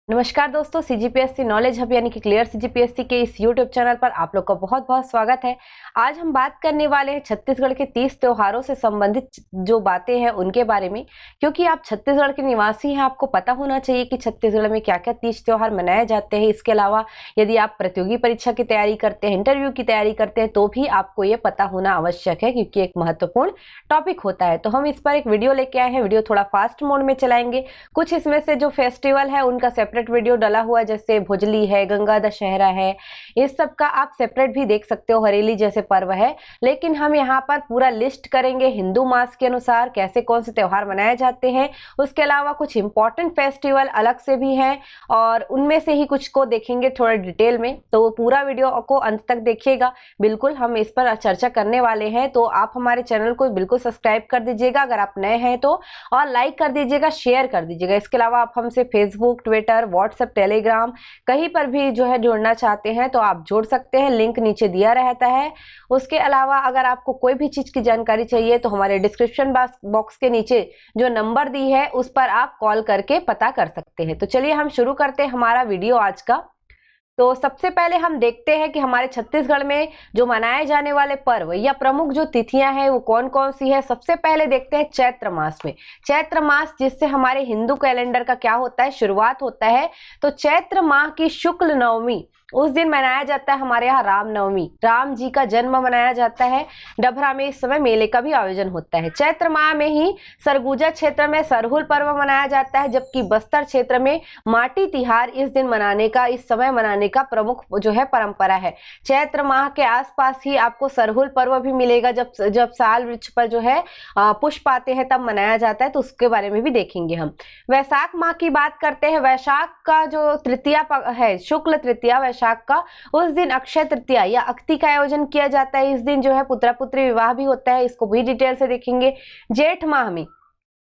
नमस्कार दोस्तों, CGPSC knowledge hub यानी कि क्लियर सीजीपीएससी के इस यूट्यूब चैनल पर आप लोग का बहुत बहुत स्वागत है। आज हम बात करने वाले हैं छत्तीसगढ़ के 30 त्योहारों से संबंधित जो बातें हैं उनके बारे में। क्योंकि आप छत्तीसगढ़ के निवासी हैं, आपको पता होना चाहिए कि छत्तीसगढ़ में क्या क्या 30 त्योहार मनाए जाते हैं। इसके अलावा यदि आप प्रतियोगी परीक्षा की तैयारी करते हैं, इंटरव्यू की तैयारी करते हैं, तो भी आपको ये पता होना आवश्यक है, क्योंकि एक महत्वपूर्ण टॉपिक होता है। तो हम इस पर एक वीडियो लेके आए हैं। वीडियो थोड़ा फास्ट मोड में चलाएंगे। कुछ इसमें से जो फेस्टिवल है उनका सेपरेट वीडियो डला हुआ है, जैसे भुजली है, गंगा दशहरा है, इस सब का आप सेपरेट भी देख सकते हो। हरेली जैसे पर्व है, लेकिन हम यहाँ पर पूरा लिस्ट करेंगे हिंदू मास के अनुसार कैसे कौन से त्योहार मनाए जाते हैं। उसके अलावा कुछ इंपॉर्टेंट फेस्टिवल अलग से भी हैं और उनमें से ही कुछ को देखेंगे थोड़ा डिटेल में। तो पूरा वीडियो को अंत तक देखिएगा। बिल्कुल हम इस पर चर्चा करने वाले हैं, तो आप हमारे चैनल को बिल्कुल सब्सक्राइब कर दीजिएगा अगर आप नए हैं तो, और लाइक कर दीजिएगा, शेयर कर दीजिएगा। इसके अलावा आप हमसे फेसबुक, ट्विटर, व्हाट्सएप, टेलीग्राम कहीं पर भी जो है जुड़ना चाहते हैं तो आप जुड़ सकते हैं। लिंक नीचे दिया रहता है। उसके अलावा अगर आपको कोई भी चीज की जानकारी चाहिए तो हमारे डिस्क्रिप्शन बॉक्स के नीचे जो नंबर दी है उस पर आप कॉल करके पता कर सकते हैं। तो चलिए हम शुरू करते हैं हमारा वीडियो आज का। तो सबसे पहले हम देखते हैं कि हमारे छत्तीसगढ़ में जो मनाए जाने वाले पर्व या प्रमुख जो तिथियां हैं वो कौन कौन सी है। सबसे पहले देखते हैं चैत्र मास में। चैत्र मास जिससे हमारे हिंदू कैलेंडर का क्या होता है, शुरुआत होता है। तो चैत्र माह की शुक्ल नवमी उस दिन मनाया जाता है हमारे यहाँ रामनवमी। राम जी का जन्म मनाया जाता है। डभरा में इस समय मेले का भी आयोजन होता है। चैत्र माह में ही सरगुजा क्षेत्र में सरहुल पर्व मनाया जाता है, जबकि बस्तर क्षेत्र में माटी तिहार इस दिन मनाने का, इस समय मनाने का प्रमुख जो है परंपरा है। चैत्र माह के आसपास ही आपको सरहुल पर्व भी मिलेगा, जब साल वृक्ष पर जो है पुष्प आते हैं तब मनाया जाता है। तो उसके बारे में भी देखेंगे हम। वैशाख माह की बात करते हैं। वैशाख का जो तृतीया है, शुक्ल तृतीया वैशाख का, उस दिन अक्षय तृतीया या अक्ति का आयोजन किया जाता है। इस दिन जो है पुत्र पुत्री विवाह भी होता है। इसको भी डिटेल से देखेंगे।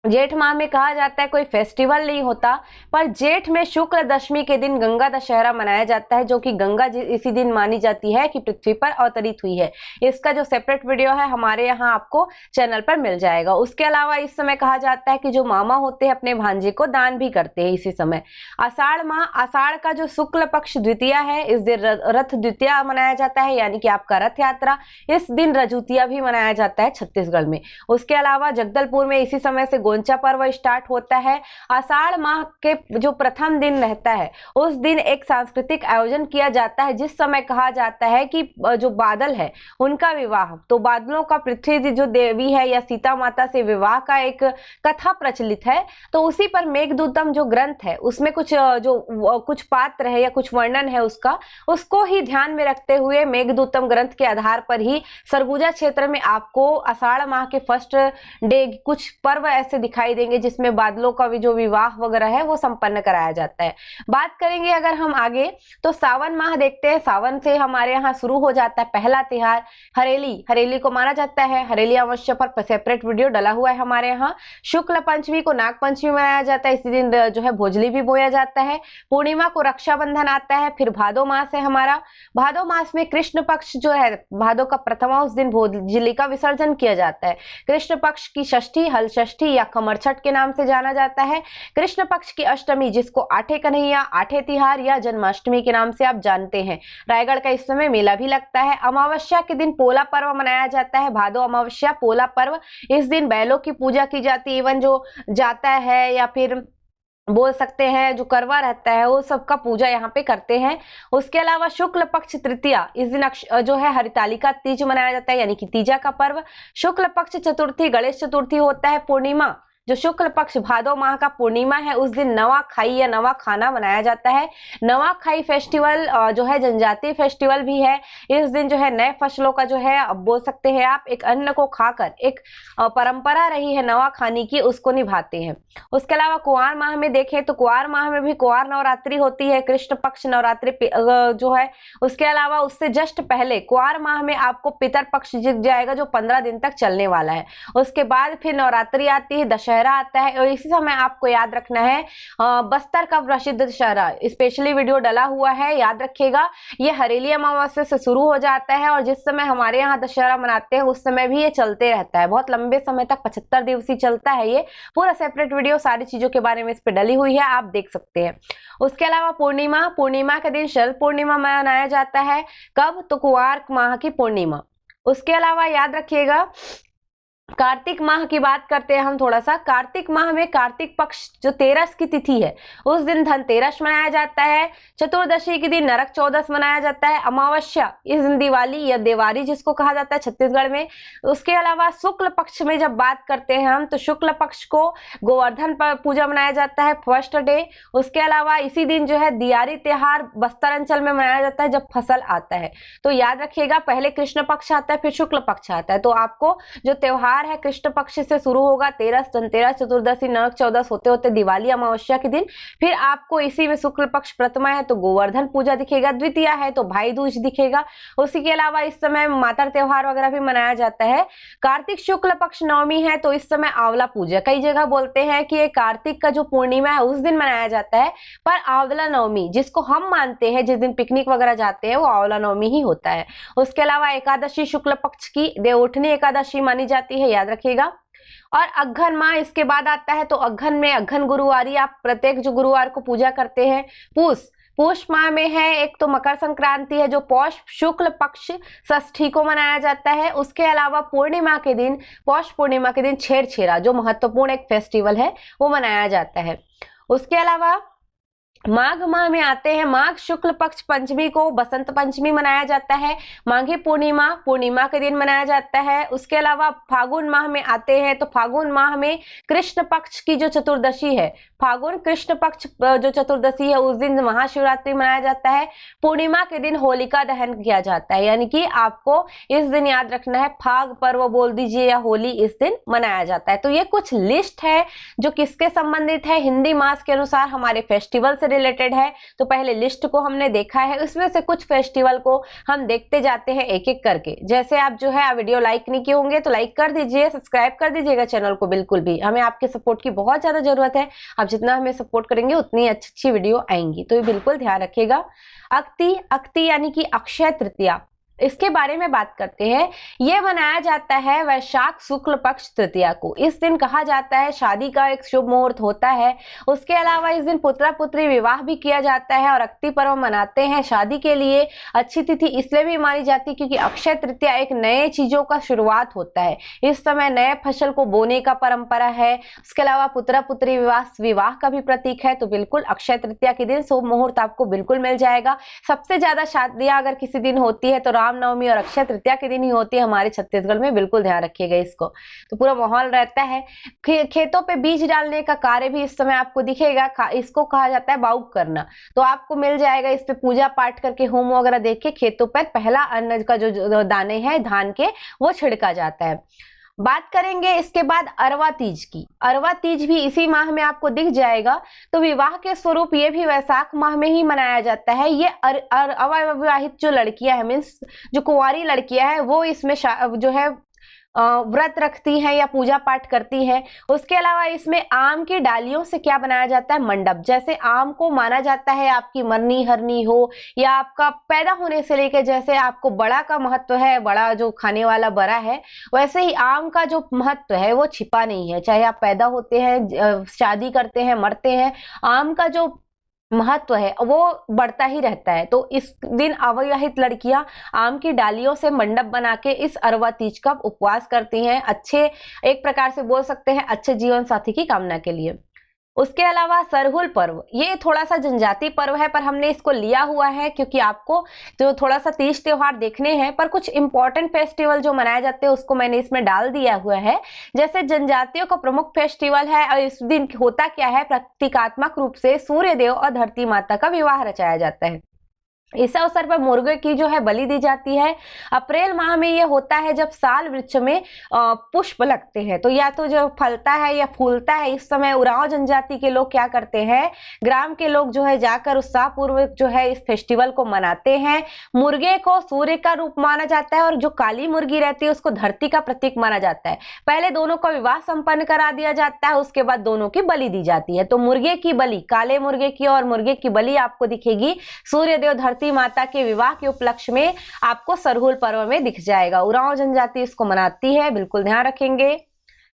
जेठ माह में कहा जाता है कोई फेस्टिवल नहीं होता, पर जेठ में शुक्ल दशमी के दिन गंगा दशहरा मनाया जाता है, जो कि गंगा इसी दिन मानी जाती है कि पृथ्वी पर अवतरित हुई है। इसका जो सेपरेट वीडियो है हमारे यहाँ आपको चैनल पर मिल जाएगा। उसके अलावा इस समय कहा जाता है कि जो मामा होते हैं अपने भांजे को दान भी करते हैं इसी समय। आषाढ़ माह, आषाढ़ का जो शुक्ल पक्ष द्वितीया है, इस दिन रथ द्वितीया मनाया जाता है, यानी कि आपका रथ यात्रा। इस दिन रजूतिया भी मनाया जाता है छत्तीसगढ़ में। उसके अलावा जगदलपुर में इसी समय से गोंचा पर्व स्टार्ट होता है। आषाढ़ माह के जो प्रथम दिन रहता है उस दिन एक सांस्कृतिक आयोजन किया जाता है, जिस समय कहा जाता है कि जो बादल है उनका विवाह, तो बादलों का पृथ्वी जो देवी है या सीता माता से विवाह का एक कथा प्रचलित है। तो उसी पर मेघदूतम जो ग्रंथ है उसमें कुछ पात्र है या कुछ वर्णन है उसको ही ध्यान में रखते हुए मेघदूतम ग्रंथ के आधार पर ही सरगुजा क्षेत्र में आपको आषाढ़ माह के फर्स्ट डे कुछ पर्व ऐसे दिखाई देंगे जिसमें बादलों का भी जो विवाह वगैरह है वो संपन्न कराया जाता है। बात करेंगे अगर हम आगे तो सावन माह देखते हैं। सावन से हमारे यहाँ शुरू हो जाता है पहला त्योहार हरेली। हरेली को माना जाता है। हरेली अमावस्या पर सेपरेट वीडियो डला हुआ है हमारे यहाँ। शुक्ल पंचमी को नाग पंचमी मनाया जाता है। इसी दिन जो है भोजली भी बोया जाता है। पूर्णिमा को रक्षाबंधन आता है। फिर भादो मास है हमारा। भादो मास में कृष्ण पक्ष जो है, भादो का प्रथमा, उस दिन भोजली का विसर्जन किया जाता है। कृष्ण पक्ष की षष्ठी हल षष्ठी या कमर छठ के नाम से जाना जाता है। कृष्ण पक्ष की अष्टमी, जिसको आठे कन्हैया, आठे तिहार या जन्माष्टमी के नाम से आप जानते हैं। रायगढ़ का इस समय मेला भी लगता है। अमावस्या के दिन पोला पर्व मनाया जाता है। भादो अमावस्या पोला पर्व, इस दिन बैलों की पूजा की जाती है। इवन जो जाता है या फिर बोल सकते हैं जो करवा रहता है वो सबका पूजा यहाँ पे करते हैं। उसके अलावा शुक्ल पक्ष तृतीया, इस दिन जो है हरितालिका तीज मनाया जाता है, यानी कि तीजा का पर्व। शुक्ल पक्ष चतुर्थी गणेश चतुर्थी होता है। पूर्णिमा, जो शुक्ल पक्ष भादो माह का पूर्णिमा है, उस दिन नवा खाई या नवा खाना मनाया जाता है। नवा खाई फेस्टिवल जो है जनजातीय फेस्टिवल भी है। इस दिन जो है नए फसलों का जो है, अब बोल सकते हैं आप, एक अन्न को खाकर एक परंपरा रही है नवा खाने की, उसको निभाते हैं। उसके अलावा कुंवार माह में देखें तो कुंवार माह में भी कुंवार नवरात्रि होती है, कृष्ण पक्ष नवरात्रि जो है। उसके अलावा उससे जस्ट पहले कुंवार माह में आपको पितर पक्ष दिख जाएगा, जो 15 दिन तक चलने वाला है। उसके बाद फिर नवरात्रि आती है, दशहरा दशहरा आता है और इसी समय आपको याद रखना है बस्तर का प्रसिद्ध दशहरा स्पेशली वीडियो डला हुआ है, याद रखिएगा। ये हरेली अमावस्या से शुरू हो जाता है और जिस समय हमारे यहाँ दशहरा मनाते हैं उस समय भी ये चलते रहता है, बहुत लंबे समय तक 75 दिवसीय चलता है। ये पूरा सेपरेट वीडियो सारी चीजों के बारे में इस पे डली हुई है, आप देख सकते हैं। उसके अलावा पूर्णिमा, पूर्णिमा के दिन शरद पूर्णिमा मनाया जाता है। कब? तो कुवार माह की पूर्णिमा। उसके अलावा याद रखिएगा कार्तिक माह की बात करते हैं हम थोड़ा सा। कार्तिक माह में कार्तिक पक्ष जो 13 की तिथि है उस दिन धनतेरस मनाया जाता है। चतुर्दशी के दिन नरक चौदस मनाया जाता है। अमावस्या इस दिन दिवाली या देवारी जिसको कहा जाता है छत्तीसगढ़ में। उसके अलावा शुक्ल पक्ष में जब बात करते हैं हम तो शुक्ल पक्ष को गोवर्धन पूजा मनाया जाता है फर्स्ट डे। उसके अलावा इसी दिन जो है दियारी त्योहार बस्तर अंचल में मनाया जाता है जब फसल आता है। तो याद रखिएगा पहले कृष्ण पक्ष आता है फिर शुक्ल पक्ष आता है। तो आपको जो त्योहार है कृष्ण पक्ष से शुरू होगा, तेरस, धनतेरस, चतुर्दशी, नरक चौदस होते होते दिवाली अमावस्या के दिन, फिर आपको इसी में शुक्ल पक्ष प्रथमा है तो गोवर्धन पूजा दिखेगा, द्वितीया है तो भाई दूज दिखेगा। उसी के अलावा इस समय मातर त्योहार वगैरह भी मनाया जाता है। कार्तिक शुक्ल पक्ष नवमी है तो इस समय आंवला पूजा, कई जगह बोलते हैं कि ये कार्तिक का जो पूर्णिमा है उस दिन मनाया जाता है, पर आंवला नवमी जिसको हम मानते हैं जिस दिन पिकनिक वगैरह जाते हैं वो आंवला नवमी ही होता है। उसके अलावा एकादशी शुक्ल पक्ष की देवउठनी एकादशी मानी जाती है, याद रखिएगा। और अघन माह इसके बाद आता है तो अघन में अघन गुरुवारी आप प्रत्येक जो गुरुवार को पूजा करते हैं। पुष माह में है एक तो मकर संक्रांति है जो पौष शुक्ल पक्ष षष्ठी को मनाया जाता है। उसके अलावा पूर्णिमा के दिन पौष पूर्णिमा के दिन छेरछेरा जो महत्वपूर्ण एक फेस्टिवल है वो मनाया जाता है। उसके अलावा माघ माह में आते हैं, माघ शुक्ल पक्ष पंचमी को बसंत पंचमी मनाया जाता है। माघी पूर्णिमा पूर्णिमा के दिन मनाया जाता है। उसके अलावा फागुन माह में आते हैं तो फागुन माह में कृष्ण पक्ष की जो चतुर्दशी है, फागुन कृष्ण पक्ष जो चतुर्दशी है उस दिन महाशिवरात्रि मनाया जाता है। पूर्णिमा के दिन होलिका दहन किया जाता है, यानी कि आपको इस दिन याद रखना है फाग पर्व बोल दीजिए या होली इस दिन मनाया जाता है। तो ये कुछ लिस्ट है जो किसके संबंधित है, हिंदी मास के अनुसार हमारे फेस्टिवल से रिलेटेड है। तो पहले लिस्ट को हमने देखा है, उसमें से कुछ फेस्टिवल को हम देखते जाते हैं एक एक करके। जैसे आप जो है वीडियो लाइक नहीं किए होंगे तो लाइक कर दीजिए, सब्सक्राइब कर दीजिएगा चैनल को, बिल्कुल भी हमें आपके सपोर्ट की बहुत ज्यादा जरूरत है। आप जितना हमें सपोर्ट करेंगे उतनी अच्छी अच्छी वीडियो आएंगी, तो ये बिल्कुल ध्यान रखिएगा। अक्ति यानी कि अक्षय तृतीया, इसके बारे में बात करते हैं। यह मनाया जाता है वैशाख शुक्ल पक्ष तृतीया को। इस दिन कहा जाता है शादी का एक शुभ मुहूर्त होता है। उसके अलावा इस दिन पुत्रा पुत्री विवाह भी किया जाता है और अक्ति पर्व मनाते हैं। शादी के लिए अच्छी तिथि इसलिए भी मानी जाती है क्योंकि अक्षय तृतीया एक नए चीजों का शुरुआत होता है। इस समय नए फसल को बोने का परंपरा है। उसके अलावा पुत्रा पुत्री विवाह का भी प्रतीक है। तो बिल्कुल अक्षय तृतीया के दिन शुभ मुहूर्त आपको बिल्कुल मिल जाएगा। सबसे ज्यादा शादियां अगर किसी दिन होती है तो रामनवमी और अक्षय तृतीया के दिन ही होती है हमारे छत्तीसगढ़ में, बिल्कुल ध्यान रखिएगा इसको। तो पूरा माहौल रहता है। खेतों पे बीज डालने का कार्य भी इस समय आपको दिखेगा, इसको कहा जाता है बाउक करना। तो आपको मिल जाएगा इस पे पूजा पाठ करके होम वगैरह देख के खेतों पर पहला अन्न का जो दाने हैं धान के वो छिड़का जाता है। बात करेंगे इसके बाद अरवा तीज की। अरवा तीज भी इसी माह में आपको दिख जाएगा। तो विवाह के स्वरूप ये भी वैशाख माह में ही मनाया जाता है। ये अविवाहित जो लड़कियां हैं, मीन्स जो कुंवारी लड़कियां हैं, वो इसमें जो है व्रत रखती हैं या पूजा पाठ करती हैं। उसके अलावा इसमें आम की डालियों से क्या बनाया जाता है, मंडप। जैसे आम को माना जाता है आपकी मरनी हरनी हो या आपका पैदा होने से लेकर, जैसे आपको बड़ा का महत्व है, बड़ा जो खाने वाला बड़ा है, वैसे ही आम का जो महत्व है वो छिपा नहीं है। चाहे आप पैदा होते हैं, शादी करते हैं, मरते हैं, आम का जो महत्व है वो बढ़ता ही रहता है। तो इस दिन अविवाहित लड़कियां आम की डालियों से मंडप बना के इस अरवा तीज का उपवास करती हैं, अच्छे एक प्रकार से बोल सकते हैं अच्छे जीवन साथी की कामना के लिए। उसके अलावा सरहुल पर्व, ये थोड़ा सा जनजाति पर्व है पर हमने इसको लिया हुआ है क्योंकि आपको जो थोड़ा सा तीज त्योहार देखने हैं, पर कुछ इंपॉर्टेंट फेस्टिवल जो मनाए जाते हैं उसको मैंने इसमें डाल दिया हुआ है। जैसे जनजातियों का प्रमुख फेस्टिवल है और इस दिन होता क्या है, प्रतीकात्मक रूप से सूर्य देव और धरती माता का विवाह रचाया जाता है। इस अवसर पर मुर्गे की जो है बलि दी जाती है। अप्रैल माह में ये होता है जब साल वृक्ष में पुष्प लगते हैं, तो या तो जो फलता है या फूलता है, इस समय उरांव जनजाति के लोग क्या करते हैं, ग्राम के लोग जो है जाकर उत्साहपूर्वक जो है इस फेस्टिवल को मनाते हैं। मुर्गे को सूर्य का रूप माना जाता है और जो काली मुर्गी रहती है उसको धरती का प्रतीक माना जाता है। पहले दोनों का विवाह संपन्न करा दिया जाता है, उसके बाद दोनों की बलि दी जाती है। तो मुर्गे की बलि, काले मुर्गे की और मुर्गे की बलि आपको दिखेगी सूर्यदेव धरती माता के विवाह के उपलक्ष्य में, आपको सरहुल पर्व में दिख जाएगा। उरांव जनजाति इसको मनाती है, बिल्कुल ध्यान रखेंगे।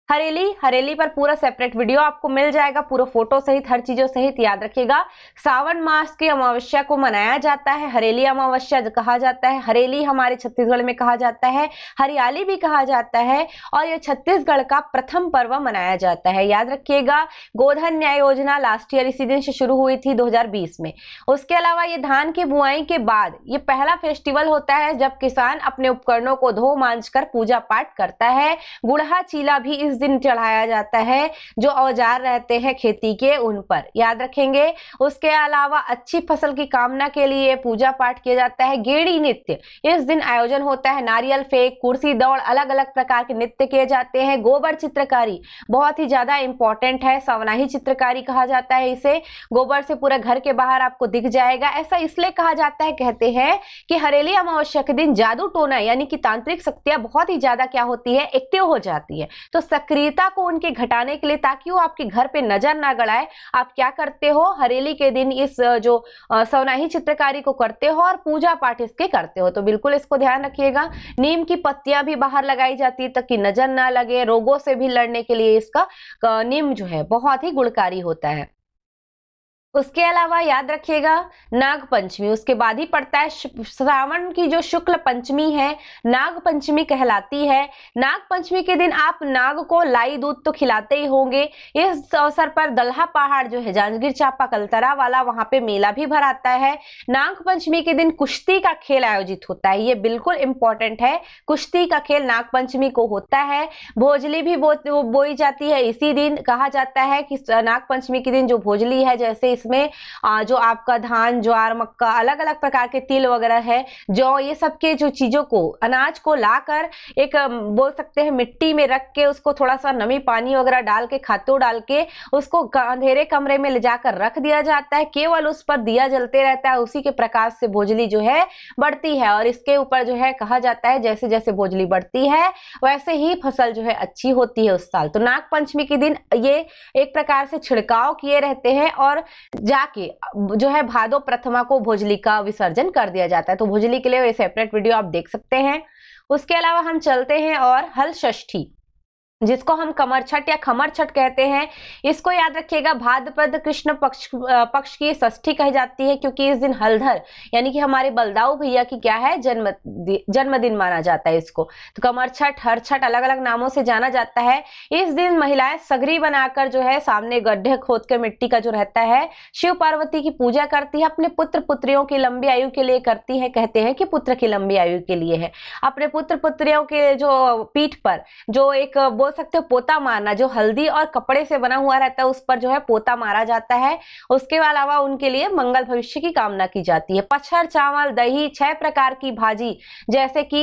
हरेली, हरेली पर पूरा सेपरेट वीडियो आपको मिल जाएगा, पूरा फोटो सहित, हर चीजों सहित। याद रखिएगा, सावन मास की अमावस्या को मनाया जाता है, हरेली अमावस्या कहा जाता है। हरेली हमारे छत्तीसगढ़ में कहा जाता है, हरियाली भी कहा जाता है, और ये छत्तीसगढ़ का प्रथम पर्व मनाया जाता है। याद रखिएगा, गोधन न्याय योजना लास्ट ईयर इसी दिन से शुरू हुई थी 2020 में। उसके अलावा ये धान की बुआई के बाद ये पहला फेस्टिवल होता है जब किसान अपने उपकरणों को धो मांज कर पूजा पाठ करता है। गुड़हा चीला भी इस दिन चढ़ाया जाता है, जो औजार रहते हैं खेती के उन पर। याद रखेंगे, उसके अलावा अच्छी फसल की कामना के लिए पूजा पाठ किया जाता है। गेड़ी नृत्य इस दिन आयोजन होता है, नारियल फेंक, कुर्सी दौड़, अलग अलग प्रकार के नृत्य किए जाते हैं। गोबर चित्रकारी बहुत ही ज्यादा इंपॉर्टेंट है, सवनाही चित्रकारी कहा जाता है इसे। गोबर से पूरा घर के बाहर आपको दिख जाएगा। ऐसा इसलिए कहा जाता है, कहते हैं कि हरेली अमावस्या के दिन जादू टोना यानी कि तांत्रिक शक्तियां बहुत ही ज्यादा क्या होती है, एक्टिव हो जाती है। तो सक्रियता को उनके घटाने के लिए, ताकि वो आपके घर पे नजर ना गड़ाए, आप क्या करते हो, हरेली के दिन इस जो सवनाही चित्रकारी को करते हो और पूजा पाठ इसके करते हो। तो बिल्कुल इसको ध्यान रखिएगा। नीम की पत्तियां भी बाहर लगाई जाती है ताकि नजर ना लगे। रोगों से भी लड़ने के लिए इसका नीम जो है बहुत ही गुणकारी होता है। उसके अलावा याद रखिएगा, नाग पंचमी उसके बाद ही पड़ता है। श्रावण की जो शुक्ल पंचमी है नाग पंचमी कहलाती है। नाग पंचमी के दिन आप नाग को लाई दूध तो खिलाते ही होंगे। इस अवसर पर दल्हा पहाड़ जो है जांजगीर चांपा कलतरा वाला, वहां पे मेला भी भराता है। नाग पंचमी के दिन कुश्ती का खेल आयोजित होता है, ये बिल्कुल इंपॉर्टेंट है। कुश्ती का खेल नाग पंचमी को होता है। भोजली भी बोई जाती है इसी दिन। कहा जाता है कि नाग पंचमी के दिन जो भोजली है, जैसे इसमें जो आपका धान, ज्वार, मक्का, अलग अलग प्रकार के तिल वगैरह है, जौ, ये सब के जो चीजों को, अनाज को लाकर एक बोल सकते हैं मिट्टी में रख के उसको थोड़ा सा नमी पानी वगैरह डाल के, खातू डाल के उसको अंधेरे कमरे में ले जाकर रख दिया जाता है। केवल उस पर दिया जलते रहता है, उसी के प्रकाश से भोजली जो है बढ़ती है। और इसके ऊपर जो है कहा जाता है जैसे जैसे भोजली बढ़ती है वैसे ही फसल जो है अच्छी होती है उस साल। तो नाग पंचमी के दिन ये एक प्रकार से छिड़काव किए रहते हैं और जाके जो है भादो प्रथमा को भोजली का विसर्जन कर दिया जाता है। तो भोजली के लिए सेपरेट वीडियो आप देख सकते हैं। उसके अलावा हम चलते हैं और हल षष्ठी, जिसको हम कमर छठ या खमर छठ कहते हैं। इसको याद रखिएगा, भाद्रपद कृष्ण पक्ष की षष्ठी कही जाती है, क्योंकि इस दिन हलधर यानी कि हमारे बलदाऊ भैया की क्या है, जन्मदिन माना जाता है इसको। तो कमर छठ, हर छठ अलग अलग नामों से जाना जाता है। इस दिन महिलाएं सगरी बनाकर जो है सामने गड्ढे खोद के मिट्टी का जो रहता है, शिव पार्वती की पूजा करती है। अपने पुत्र पुत्रियों की लंबी आयु के लिए करती है, कहते हैं कि पुत्र की लंबी आयु के लिए है। अपने पुत्र पुत्रियों के जो पीठ पर जो एक सकते हो पोता मारना, जो हल्दी और कपड़े से बना हुआ रहता है उस पर जो है पोता मारा जाता है। उसके अलावा उनके लिए मंगल भविष्य की कामना की जाती है। पचहर, चावल, दही, 6 प्रकार की भाजी, जैसे कि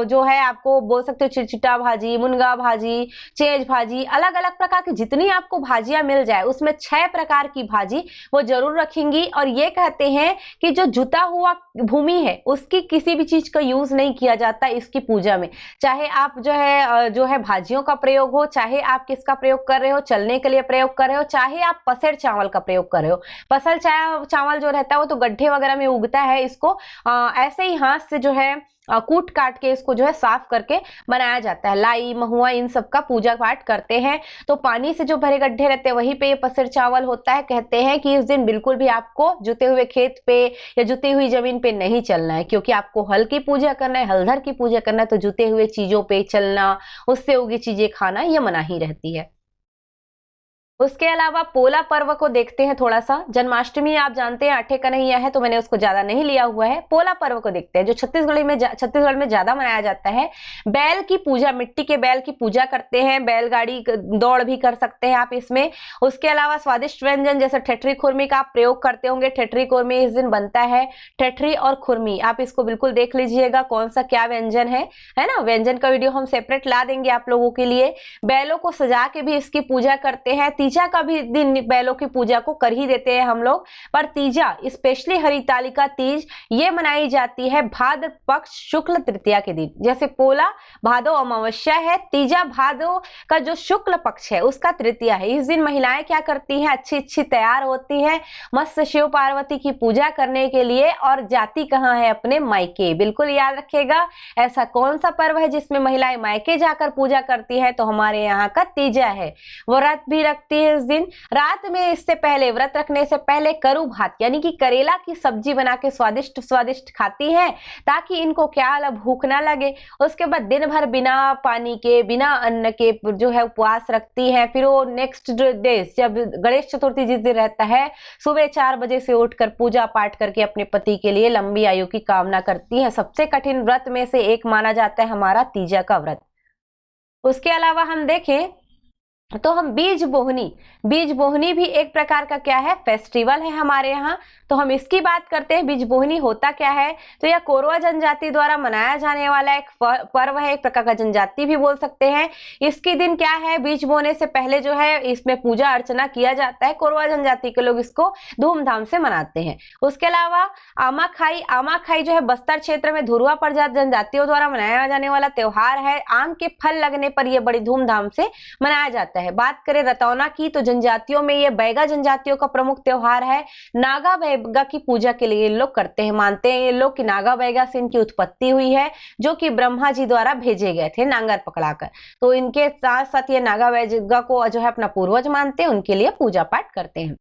जो है आपको बोल सकते हो चिटचिटा भाजी, मुनगा भाजी, चेज भाजी, अलग अलग प्रकार की जितनी आपको भाजियां मिल जाए उसमें 6 प्रकार की भाजी वो जरूर रखेंगी। और ये कहते हैं कि जो जुता हुआ भूमि है उसकी किसी भी चीज का यूज नहीं किया जाता इसकी पूजा में। चाहे आप जो है भाजियों का प्रयोग हो, चाहे आप किसका प्रयोग कर रहे हो, चलने के लिए प्रयोग कर रहे हो, चाहे आप पसेर चावल का प्रयोग कर रहे हो। पसल चावल जो रहता है वो तो गड्ढे वगैरह में उगता है, इसको ऐसे ही हाथ से जो है कूट काट के इसको जो है साफ करके बनाया जाता है। लाई, महुआ, इन सब का पूजा पाठ करते हैं। तो पानी से जो भरे गड्ढे रहते हैं वहीं पे ये पसेर चावल होता है। कहते हैं कि इस दिन बिल्कुल भी आपको जुते हुए खेत पे या जुती हुई जमीन पे नहीं चलना है, क्योंकि आपको हल की पूजा करना है, हलधर की पूजा करना है। तो जुते हुए चीजों पे चलना, उससे उगी चीजें खाना ये मनाही रहती है। उसके अलावा पोला पर्व को देखते हैं थोड़ा सा। जन्माष्टमी आप जानते हैं आठे कन्हैया है, तो मैंने उसको ज्यादा नहीं लिया हुआ है। पोला पर्व को देखते हैं जो छत्तीसगढ़ में ज्यादा मनाया जाता है। बैल की पूजा, मिट्टी के बैल की पूजा करते हैं, बैलगाड़ी दौड़ भी कर सकते हैं आप इसमें। उसके अलावा स्वादिष्ट व्यंजन जैसे ठेठरी खुरमी का आप प्रयोग करते होंगे। ठेठरी खुरमी इस दिन बनता है। ठेठरी और खुरमी आप इसको बिल्कुल देख लीजिएगा कौन सा क्या व्यंजन है ना। व्यंजन का वीडियो हम सेपरेट ला देंगे आप लोगों के लिए। बैलों को सजा के भी इसकी पूजा करते हैं। तीजा का भी दिन बैलों की पूजा को कर ही देते हैं हम लोग, पर तीजा स्पेशली हरितालिका तीज ये मनाई जाती है भाद्र पक्ष शुक्ल तृतीया के दिन। जैसे पोला भादो अमावस्या है, तीजा भादो का जो शुक्ल पक्ष है उसका तृतीया है। इस दिन महिलाएं क्या करती हैं, अच्छी अच्छी तैयार होती हैं मस्त शिव पार्वती की पूजा करने के लिए, और जाती कहाँ है, अपने मायके। बिल्कुल याद रखिएगा, ऐसा कौन सा पर्व है जिसमें महिलाएं मायके जाकर पूजा करती है, तो हमारे यहाँ का तीजा है। व्रत भी रखती है इस दिन। रात में इससे पहले, व्रत रखने से पहले करू भात यानी कि करेला की सब्जी बना के स्वादिष्ट स्वादिष्ट खाती है, ताकि इनको क्या भूख ना लगे। उसके बाद दिन भर बिना पानी के, बिना अन्न के जो है उपवास रखती है। फिर वो नेक्स्ट डे जब गणेश चतुर्थी जिस दिन रहता है, सुबह 4 बजे से उठकर पूजा पाठ करके अपने पति के लिए लंबी आयु की कामना करती है। सबसे कठिन व्रत में से एक माना जाता है हमारा तीजा का व्रत। उसके अलावा हम देखें तो हम बीज बोहनी भी एक प्रकार का क्या है, फेस्टिवल है हमारे यहाँ। तो हम इसकी बात करते हैं। बीज बोहनी होता क्या है, तो यह कोरवा जनजाति द्वारा मनाया जाने वाला एक पर्व है, एक प्रकार का जनजाति भी बोल सकते हैं। इसके दिन क्या है, बीज बोने से पहले जो है इसमें पूजा अर्चना किया जाता है। कोरवा जनजाति के लोग इसको धूमधाम से मनाते हैं। उसके अलावा आमाखाई जो है बस्तर क्षेत्र में धुरवा प्रजात जनजातियों द्वारा मनाया जाने वाला त्योहार है। आम के फल लगने पर यह बड़ी धूमधाम से मनाया जाता है। बात करें रतौना की, तो जनजातियों में ये बैगा जनजातियों का प्रमुख त्योहार है। नागा बैगा की पूजा के लिए लोग करते हैं, मानते हैं ये लोग कि नागा बैगा से इनकी उत्पत्ति हुई है, जो कि ब्रह्मा जी द्वारा भेजे गए थे नांगर पकड़ाकर। तो इनके साथ साथ ये नागा बैगा को जो है अपना पूर्वज मानते हैं, उनके लिए पूजा पाठ करते हैं।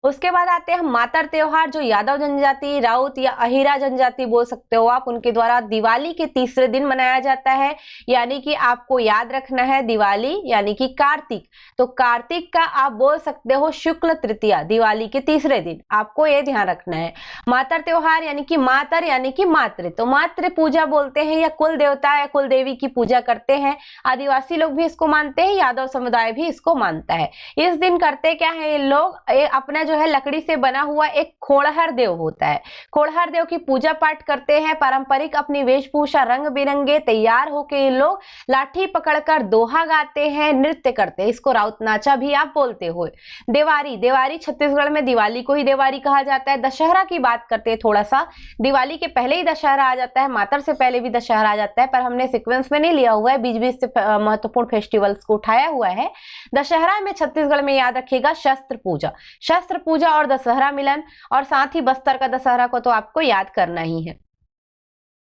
उसके बाद आते हैं हम मातर त्योहार, जो यादव जनजाति, राउत या अहिरा जनजाति बोल सकते हो आप, उनके द्वारा दिवाली के तीसरे दिन मनाया जाता है। यानी कि आपको याद रखना है दिवाली यानी कि कार्तिक, तो कार्तिक का आप बोल सकते हो शुक्ल तृतीया, दिवाली के तीसरे दिन आपको ये ध्यान रखना है। मातर त्योहार यानी कि मातर यानी कि मातृ, तो मातृ पूजा बोलते हैं, या कुल देवता या कुल देवी की पूजा करते हैं। आदिवासी लोग भी इसको मानते हैं, यादव समुदाय भी इसको मानता है। इस दिन करते क्या है ये लोग, अपना जो है लकड़ी से बना हुआ एक खोड़हर देव होता है, खोड़हर देव की पूजा पाठ करते हैं। पारंपरिक अपनी वेशभूषा रंग बिरंगे तैयार होके ये लोग लाठी पकड़कर दोहा गाते हैं, नृत्य करते हैं। इसको राउत नाचा भी आप बोलते हो। देवारी छत्तीसगढ़ में दिवाली को ही देवारी कहा जाता है। दशहरा की बात करते हैं थोड़ा सा, दिवाली के पहले ही दशहरा आ जाता है, मातर से पहले भी दशहरा आ जाता है, पर हमने सीक्वेंस में नहीं लिया हुआ है, बीच बीच से महत्वपूर्ण फेस्टिवल्स को उठाया हुआ है। दशहरा में छत्तीसगढ़ में याद रखिएगा शस्त्र पूजा और दशहरा मिलन, और साथ ही बस्तर का दशहरा को तो आपको याद करना ही है।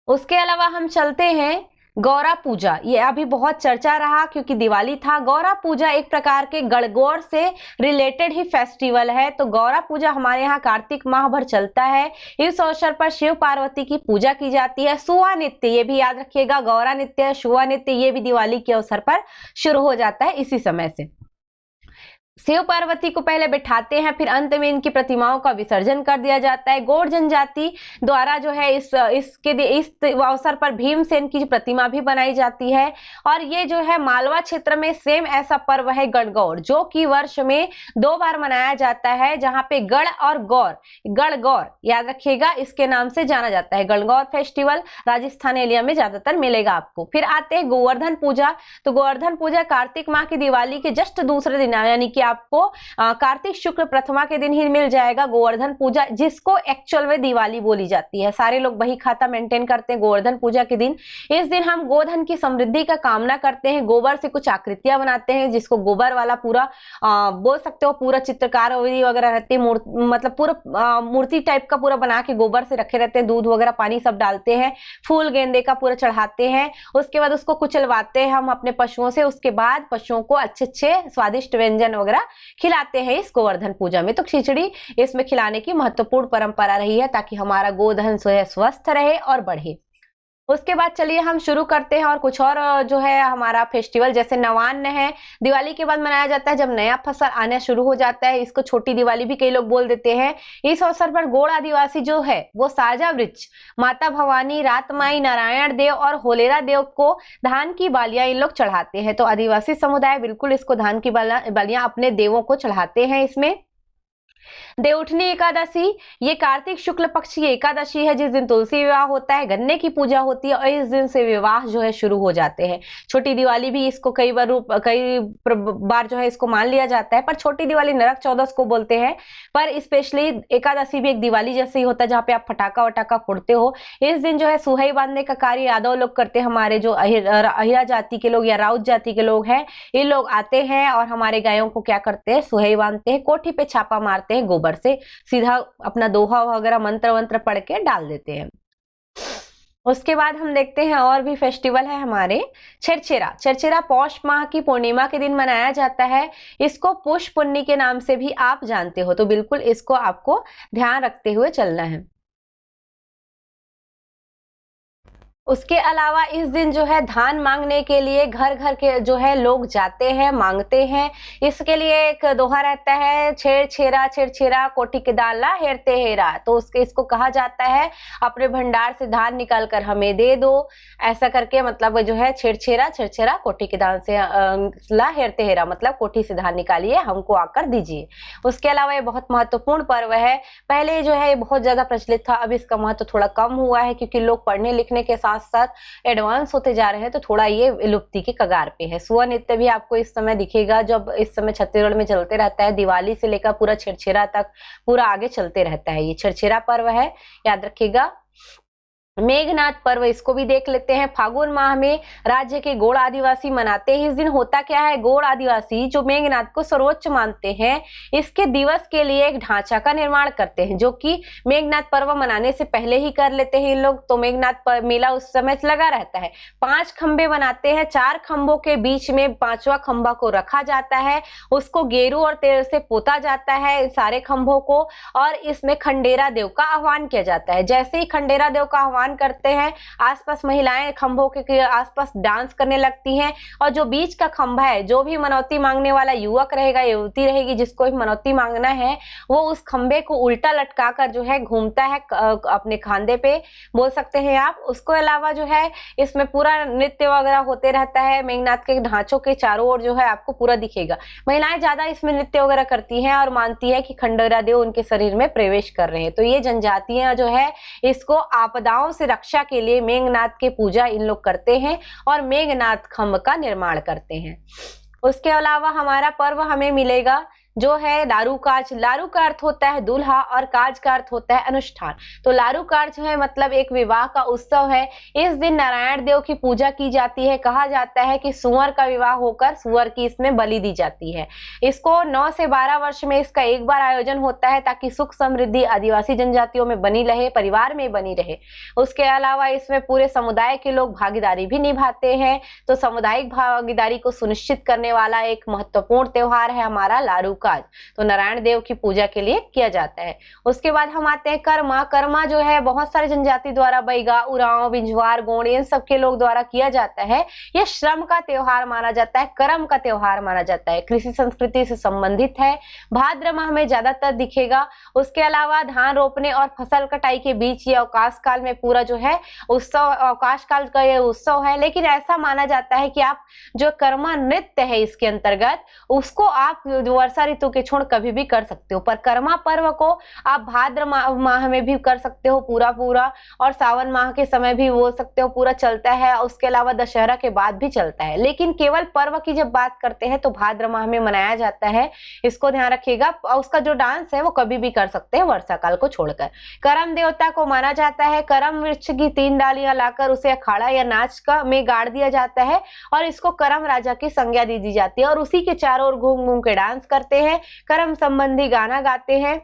उसके अलावा हम चलते हैं गौरा पूजा, ये अभी बहुत चर्चा रहा क्योंकि दिवाली था। गौरा पूजा एक प्रकार के गणगौर से रिलेटेड ही फेस्टिवल है। तो गौरा पूजा हमारे यहाँ कार्तिक माह भर चलता है। इस अवसर पर शिव पार्वती की पूजा की जाती है। सुआ नृत्य, ये भी याद रखिएगा, गौरा नृत्य, सुआ नृत्य, ये भी दिवाली के अवसर पर शुरू हो जाता है इसी समय से। शिव पार्वती को पहले बिठाते हैं, फिर अंत में इनकी प्रतिमाओं का विसर्जन कर दिया जाता है। गौड़ जनजाति द्वारा जो है इस अवसर पर भीमसेन की प्रतिमा भी बनाई जाती है। और ये जो है मालवा क्षेत्र में सेम ऐसा पर्व है गणगौर, जो कि वर्ष में 2 बार मनाया जाता है, जहां पे गढ़ और गणगौर याद रखिएगा इसके नाम से जाना जाता है। गणगौर फेस्टिवल राजस्थान एरिया में ज्यादातर मिलेगा आपको। फिर आते हैं गोवर्धन पूजा। तो गोवर्धन पूजा कार्तिक माह की दिवाली के जस्ट दूसरे दिन यानी कि आपको कार्तिक शुक्ल प्रथमा के दिन ही मिल जाएगा गोवर्धन पूजा, जिसको एक्चुअल में दिवाली बोली जाती है। सारे लोग बही खाता मेंटेन करते हैं गोवर्धन पूजा के दिन। इस दिन हम गोधन की समृद्धि का कामना करते हैं। गोबर से कुछ आकृतियां बनाते हैं, जिसको गोबर वाला पूरा बोल सकते हो, पूरा चित्रकार वगैरह रहती है, मतलब पूरा मूर्ति टाइप का पूरा बना के गोबर से रखे रहते हैं। दूध वगैरह पानी सब डालते हैं, फूल गेंदे का पूरा चढ़ाते हैं। उसके बाद उसको कुचलवाते हैं हम अपने पशुओं से। उसके बाद पशुओं को अच्छे स्वादिष्ट व्यंजन वगैरह खिलाते हैं इस गोवर्धन पूजा में। तो खिचड़ी इसमें खिलाने की महत्वपूर्ण परंपरा रही है, ताकि हमारा गोधन स्वस्थ रहे और बढ़े। उसके बाद चलिए हम शुरू करते हैं और कुछ और जो है हमारा फेस्टिवल, जैसे नवान्न है, दिवाली के बाद मनाया जाता है जब नया फसल आना शुरू हो जाता है। इसको छोटी दिवाली भी कई लोग बोल देते हैं। इस अवसर पर गोड़ आदिवासी जो है वो साजा वृक्ष, माता भवानी, रातमाई, नारायण देव और होलेरा देव को धान की बालियां इन लोग चढ़ाते हैं। तो आदिवासी समुदाय बिल्कुल इसको धान की बालियां अपने देवों को चढ़ाते हैं। इसमें देवउठनी एकादशी, ये कार्तिक शुक्ल पक्ष की एकादशी है जिस दिन तुलसी विवाह होता है, गन्ने की पूजा होती है और इस दिन से विवाह जो है शुरू हो जाते हैं। छोटी दिवाली भी इसको कई बार जो है इसको मान लिया जाता है, पर छोटी दिवाली नरक चौदस को बोलते हैं। पर स्पेशली एकादशी भी एक दिवाली जैसे ही होता है जहाँ पे आप फटाका वटाका फोड़ते हो। इस दिन जो है सुहाई बांधने का कार्य यादव लोग करते हैं। हमारे जो अहिरा जाति के लोग या राउत जाति के लोग हैं, ये लोग आते हैं और हमारे गायों को क्या करते हैं, सुहाई बांधते हैं, कोठी पे छापा मारते हैं, गोबर से सीधा अपना दोहा वगैरह मंत्र वंत्र पढ़ के डाल देते हैं। उसके बाद हम देखते हैं और भी फेस्टिवल है हमारे छेरछेरा। छेरछेरा पौष माह की पूर्णिमा के दिन मनाया जाता है। इसको पुष्य पुन्नी के नाम से भी आप जानते हो, तो बिल्कुल इसको आपको ध्यान रखते हुए चलना है। उसके अलावा इस दिन जो है धान मांगने के लिए घर घर के जो है लोग जाते हैं, मांगते हैं। इसके लिए एक दोहा रहता है, छेर छेरा छेर छेरा कोठी के डाला हेरते हेरा। तो उसके इसको कहा जाता है अपने भंडार से धान निकाल कर हमें दे दो, ऐसा करके मतलब जो है छेर छेरा कोठी के धान से ला हेरते हेरा, मतलब कोठी से धान निकालिए हमको आकर दीजिए। उसके अलावा ये बहुत महत्वपूर्ण पर्व है। पहले जो है ये बहुत ज्यादा प्रचलित था, अब इसका महत्व थोड़ा कम हुआ है क्योंकि लोग पढ़ने लिखने के साथ साथ एडवांस होते जा रहे हैं, तो थोड़ा ये विलुप्ति के कगार पे है। सुआ नृत्य भी आपको इस समय दिखेगा, जब इस समय छत्तीसगढ़ में चलते रहता है, दिवाली से लेकर पूरा छेरछेरा तक पूरा आगे चलते रहता है। ये छेरछेरा पर्व है, याद रखिएगा। मेघनाथ पर्व, इसको भी देख लेते हैं। फागुन माह में राज्य के गोड़ आदिवासी मनाते हैं। इस दिन होता क्या है, गोड़ आदिवासी जो मेघनाथ को सर्वोच्च मानते हैं, इसके दिवस के लिए एक ढांचा का निर्माण करते हैं, जो कि मेघनाथ पर्व मनाने से पहले ही कर लेते हैं इन लोग। तो मेघनाथ मेला उस समय लगा रहता है। 5 खंबे बनाते हैं, 4 खंभों के बीच में 5वां खंभा को रखा जाता है, उसको गेरू और तेल से पोता जाता है सारे खंभों को, और इसमें खंडेरा देव का आह्वान किया जाता है। जैसे ही खंडेरा देव का आह्वान करते हैं, आसपास महिलाएं खंभों के आसपास डांस करने लगती हैं, और जो बीच का खंभा है, जो भी मनौती मांगने वाला युवक रहेगा, युवती रहेगी, जिसको भी मनौती मांगना है, वो उस खंभे को उल्टा लटका कर जो है घूमता है अपने खांधे पे, बोल सकते हैं आप। उसके अलावा जो है इसमें पूरा नृत्य वगैरह होते रहता है। मेघनाथ के ढांचों के चारों ओर जो है आपको पूरा दिखेगा। महिलाएं ज्यादा इसमें नृत्य वगैरह करती हैं और मानती है कि खंडेरा देव उनके शरीर में प्रवेश कर रहे हैं। तो ये जनजातियां जो है इसको आपदाओं से रक्षा के लिए मेघनाथ की पूजा इन लोग करते हैं और मेघनाथ खंभ का निर्माण करते हैं। उसके अलावा हमारा पर्व हमें मिलेगा जो है लारू काज। लारू का अर्थ होता है दूल्हा और काज का अर्थ होता है अनुष्ठान। तो लारू काज है मतलब एक विवाह का उत्सव है। इस दिन नारायण देव की पूजा की जाती है। कहा जाता है कि सुअर का विवाह होकर सुअर की इसमें बलि दी जाती है। इसको 9 से 12 वर्ष में इसका एक बार आयोजन होता है, ताकि सुख समृद्धि आदिवासी जनजातियों में बनी रहे, परिवार में बनी रहे। उसके अलावा इसमें पूरे समुदाय के लोग भागीदारी भी निभाते हैं। तो सामुदायिक भागीदारी को सुनिश्चित करने वाला एक महत्वपूर्ण त्योहार है हमारा लारू काज। तो नारायण देव की पूजा के लिए किया जाता है। उसके बाद हम आते हैं कर्मा। कर्मा जो है बहुत सारे जनजाति द्वारा बैगा, उरांव, बिंजवार, गोंड, इन सबके लोग द्वारा किया जाता है। यह श्रम का त्योहार माना जाता है, कर्म का त्योहार माना जाता है, कृषि संस्कृति से संबंधित है। भाद्र माह में ज्यादातर दिखेगा। उसके अलावा धान रोपने और फसल कटाई के बीच ये अवकाश काल में पूरा जो है उत्सव, अवकाश काल का ये उत्सव है। लेकिन ऐसा माना जाता है कि आप जो कर्मा नृत्य है इसके अंतर्गत, उसको आप वर्षा ऋतु के छोड़ कभी भी कर सकते हो। पर कर्मा पर्व को आप भाद्र माह में भी कर सकते हो पूरा, और सावन माह के समय भी बोल सकते हो पूरा चलता है। उसके अलावा दशहरा के बाद भी चलता है। लेकिन केवल पर्व की जब बात करते हैं तो भाद्र माह में मनाया जाता है, इसको ध्यान रखिएगा। उसका जो डांस है वो कभी भी कर सकते हैं वर्षा काल को छोड़कर। करम देवता को माना जाता है। करम वृक्ष की 3 डालियां लाकर उसे अखाड़ा या नाच का में गाड़ दिया जाता है और इसको करम राजा की संज्ञा दी जाती है, और उसी के चारों ओर घूम घूम के डांस करते हैं, कर्म संबंधी गाना गाते हैं।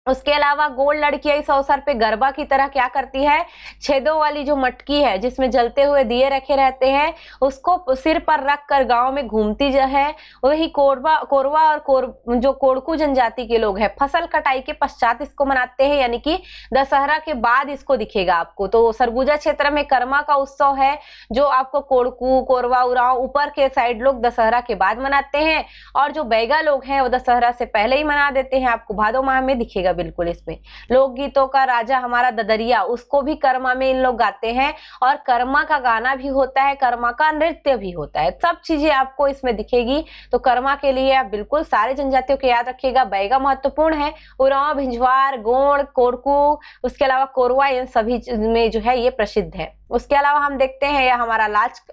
उसके अलावा गोल्ड लड़कियां इस अवसर पे गरबा की तरह क्या करती है, छेदों वाली जो मटकी है जिसमें जलते हुए दिए रखे रहते हैं, उसको सिर पर रख कर गांव में घूमती जो है। वही कोरवा और जो कोड़कू जनजाति के लोग हैं, फसल कटाई के पश्चात इसको मनाते हैं, यानी कि दशहरा के बाद इसको दिखेगा आपको। तो सरगुजा क्षेत्र में कर्मा का उत्सव है जो आपको कोड़कू, कोरवा, उरांव ऊपर के साइड लोग दशहरा के बाद मनाते हैं, और जो बैगा लोग हैं वो दशहरा से पहले ही मना देते हैं। आपको भादो माह में दिखेगा बिल्कुल। इसमें लोकगीतों का राजा हमारा ददरिया, उसको भी कर्मा में इन लोग गाते हैं, और कर्मा का गाना भी होता है, कर्मा का नृत्य भी होता है। सब चीजें आपको इसमें दिखेगी। तो कर्मा के लिए आप बिल्कुल सारे जनजातियों को याद रखिएगा। बैगा महत्वपूर्ण है, उरांव, भिंजवार, गोंड, कोरकू, उसके अलावा कोरवा, इन सभी में जो है ये प्रसिद्ध है। उसके अलावा हम देखते हैं यह हमारा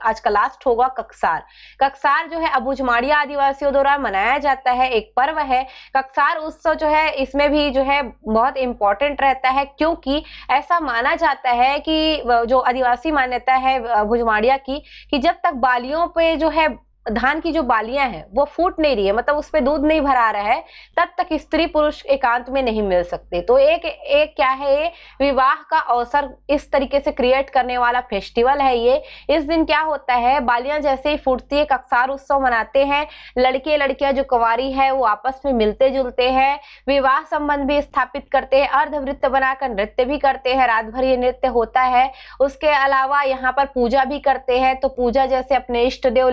आज का लास्ट होगा ककसार। ककसार जो है अबूझमाड़िया आदिवासियों द्वारा मनाया जाता है, एक पर्व है। ककसार उत्सव जो है इसमें भी जो है बहुत इंपॉर्टेंट रहता है, क्योंकि ऐसा माना जाता है कि जो आदिवासी मान्यता है अबूझमाड़िया की, कि जब तक बालियों पे जो है धान की जो बालियां हैं वो फूट नहीं रही है, मतलब उस पे दूध नहीं भरा रहा है, तब तक स्त्री पुरुष एकांत में नहीं मिल सकते। तो एक क्या है, विवाह का अवसर इस तरीके से क्रिएट करने वाला फेस्टिवल है ये। इस दिन क्या होता है, बालियां जैसे ही फूटती है, ककसार उत्सव मनाते हैं। लड़के लड़कियां जो कुंवारी है वो आपस में मिलते जुलते हैं, विवाह संबंध भी स्थापित करते हैं, अर्धवृत्त बनाकर नृत्य भी करते हैं, रात भर ये नृत्य होता है। उसके अलावा यहाँ पर पूजा भी करते हैं। तो पूजा जैसे अपने इष्ट देव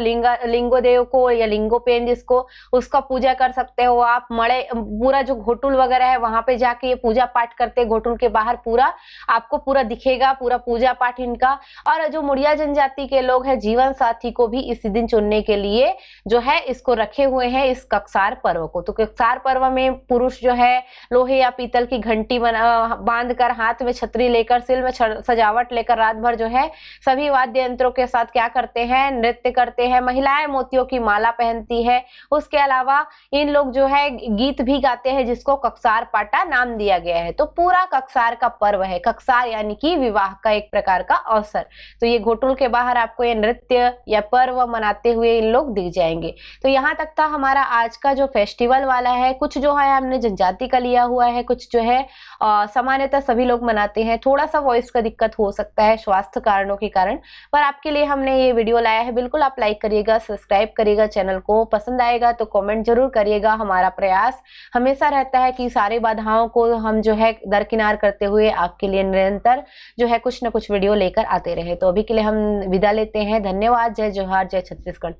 लिंगो देव को या लिंगोपेन जिसको, उसका पूजा कर सकते हो आप। मड़े पूरा जो घोटुल वगैरह है वहां पे जाके ये पूजा पाठ करते हैं। घोटुल के बाहर पूरा आपको पूरा दिखेगा, पूरा पूजा पाठ इनका। और जो मुड़िया जनजाति के लोग हैं, जीवन साथी को भी इसी दिन चुनने के लिए जो है इसको रखे हुए हैं, इस ककसार पर्व को। तो ककसार पर्व में पुरुष जो है लोहे या पीतल की घंटी बांध कर, हाथ में छतरी लेकर, सिर में सजावट लेकर रात भर जो है सभी वाद्य यंत्रों के साथ क्या करते हैं, नृत्य करते हैं। महिलाएं मोतियों की माला पहनती है। उसके अलावा इन लोग जो है गीत भी गाते हैं, जिसको ककसार पाटा नाम दिया गया है। तो पूरा ककसार का पर्व है। ककसार यानी कि विवाह का एक प्रकार का अवसर। तो ये घोटुल के बाहर आपको ये नृत्य या पर्व मनाते हुए इन लोग दिख जाएंगे। तो यहाँ तक था हमारा आज का जो फेस्टिवल वाला है। कुछ जो है हमने जनजाति का लिया हुआ है, कुछ जो है सामान्यतः सभी लोग मनाते हैं। थोड़ा सा वॉइस का दिक्कत हो सकता है स्वास्थ्य कारणों के कारण, पर आपके लिए हमने ये वीडियो लाया है। बिल्कुल आप लाइक करिएगा, सब्सक्राइब करिएगा चैनल को। पसंद आएगा तो कमेंट जरूर करिएगा। हमारा प्रयास हमेशा रहता है कि सारी बाधाओं को हम जो है दरकिनार करते हुए आपके लिए निरंतर जो है कुछ न कुछ वीडियो लेकर आते रहे। तो अभी के लिए हम विदा लेते हैं। धन्यवाद। जय जोहार, जय छत्तीसगढ़।